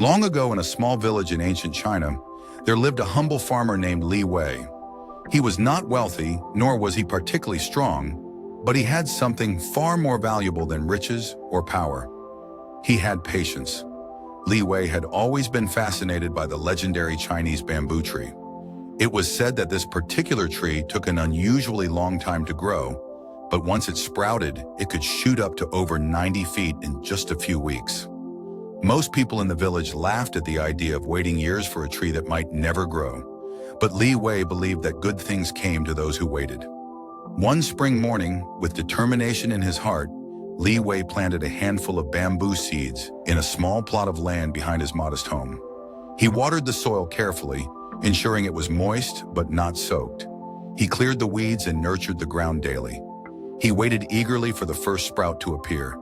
Long ago in a small village in ancient China, there lived a humble farmer named Li Wei. He was not wealthy, nor was he particularly strong, but he had something far more valuable than riches or power. He had patience. Li Wei had always been fascinated by the legendary Chinese bamboo tree. It was said that this particular tree took an unusually long time to grow, but once it sprouted, it could shoot up to over 90 feet in just a few weeks. Most people in the village laughed at the idea of waiting years for a tree that might never grow, but Li Wei believed that good things came to those who waited. One spring morning, with determination in his heart, Li Wei planted a handful of bamboo seeds in a small plot of land behind his modest home. He watered the soil carefully, ensuring it was moist but not soaked. He cleared the weeds and nurtured the ground daily. He waited eagerly for the first sprout to appear,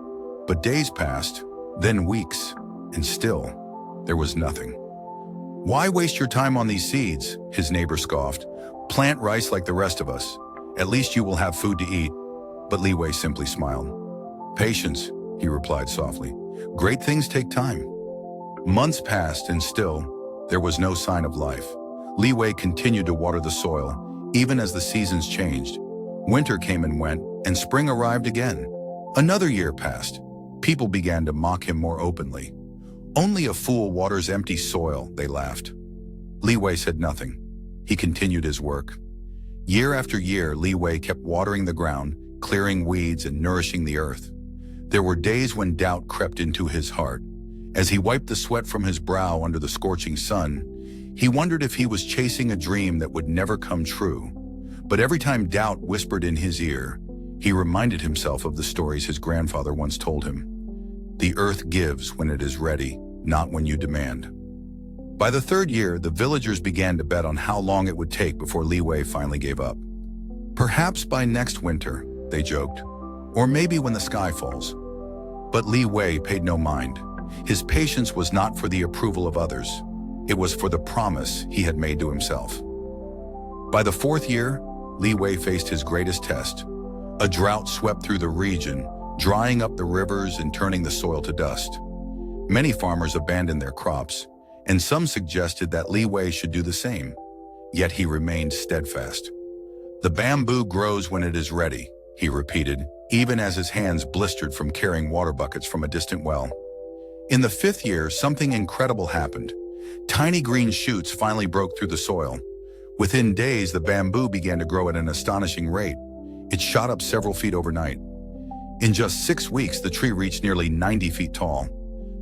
but days passed, then weeks, and still, there was nothing. "Why waste your time on these seeds?" his neighbor scoffed. "Plant rice like the rest of us. At least you will have food to eat." But Li Wei simply smiled. "Patience," he replied softly. "Great things take time." Months passed and still, there was no sign of life. Li Wei continued to water the soil, even as the seasons changed. Winter came and went, and spring arrived again. Another year passed. People began to mock him more openly. "Only a fool waters empty soil," they laughed. Li Wei said nothing. He continued his work. Year after year, Li Wei kept watering the ground, clearing weeds and nourishing the earth. There were days when doubt crept into his heart. As he wiped the sweat from his brow under the scorching sun, he wondered if he was chasing a dream that would never come true. But every time doubt whispered in his ear, he reminded himself of the stories his grandfather once told him. The earth gives when it is ready, not when you demand. By the third year, the villagers began to bet on how long it would take before Li Wei finally gave up. "Perhaps by next winter," they joked, "or maybe when the sky falls." But Li Wei paid no mind. His patience was not for the approval of others. It was for the promise he had made to himself. By the fourth year, Li Wei faced his greatest test. A drought swept through the region, drying up the rivers and turning the soil to dust. Many farmers abandoned their crops, and some suggested that Li Wei should do the same. Yet he remained steadfast. "The bamboo grows when it is ready," he repeated, even as his hands blistered from carrying water buckets from a distant well. In the fifth year, something incredible happened. Tiny green shoots finally broke through the soil. Within days, the bamboo began to grow at an astonishing rate. It shot up several feet overnight. In just 6 weeks, the tree reached nearly 90 feet tall.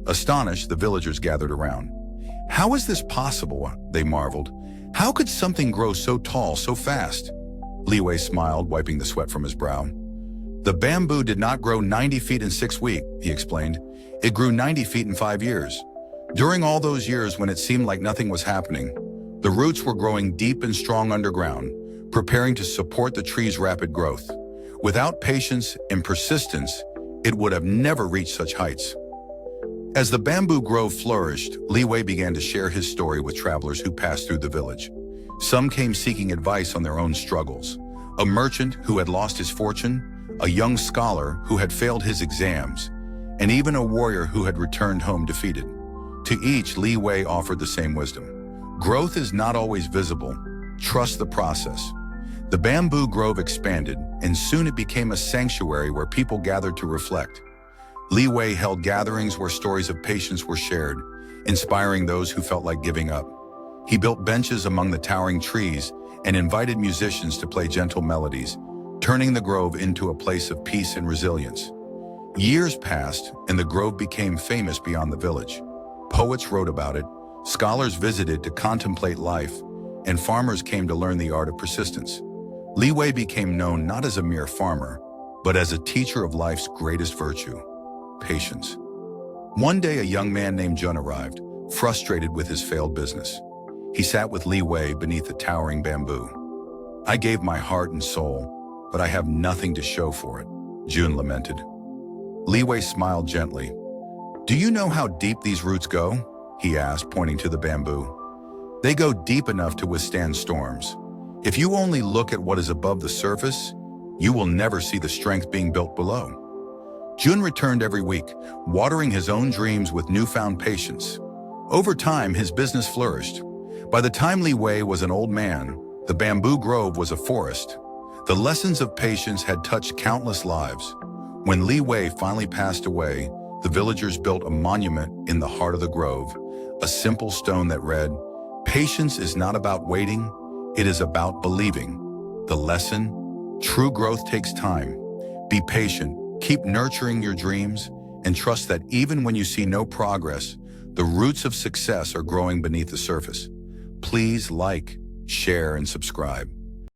Astonished, the villagers gathered around. "How is this possible?" they marveled. "How could something grow so tall so fast?" Li Wei smiled, wiping the sweat from his brow. "The bamboo did not grow 90 feet in 6 weeks, he explained. It grew 90 feet in 5 years. During all those years when it seemed like nothing was happening, the roots were growing deep and strong underground, preparing to support the tree's rapid growth. Without patience and persistence, it would have never reached such heights." As the bamboo grove flourished, Li Wei began to share his story with travelers who passed through the village. Some came seeking advice on their own struggles. A merchant who had lost his fortune, a young scholar who had failed his exams, and even a warrior who had returned home defeated. To each, Li Wei offered the same wisdom. Growth is not always visible. Trust the process. The bamboo grove expanded, and soon it became a sanctuary where people gathered to reflect. Li Wei held gatherings where stories of patience were shared, inspiring those who felt like giving up. He built benches among the towering trees and invited musicians to play gentle melodies, turning the grove into a place of peace and resilience. Years passed, and the grove became famous beyond the village. Poets wrote about it, scholars visited to contemplate life, and farmers came to learn the art of persistence. Li Wei became known not as a mere farmer, but as a teacher of life's greatest virtue, patience. One day, a young man named Jun arrived, frustrated with his failed business. He sat with Li Wei beneath the towering bamboo. "I gave my heart and soul, but I have nothing to show for it," Jun lamented. Li Wei smiled gently. "Do you know how deep these roots go?" he asked, pointing to the bamboo. "They go deep enough to withstand storms. If you only look at what is above the surface, you will never see the strength being built below." Jun returned every week, watering his own dreams with newfound patience. Over time, his business flourished. By the time Li Wei was an old man, the bamboo grove was a forest. The lessons of patience had touched countless lives. When Li Wei finally passed away, the villagers built a monument in the heart of the grove, a simple stone that read, "Patience is not about waiting, it is about believing." The lesson: true growth takes time. Be patient, keep nurturing your dreams, and trust that even when you see no progress, the roots of success are growing beneath the surface. Please like, share, and subscribe.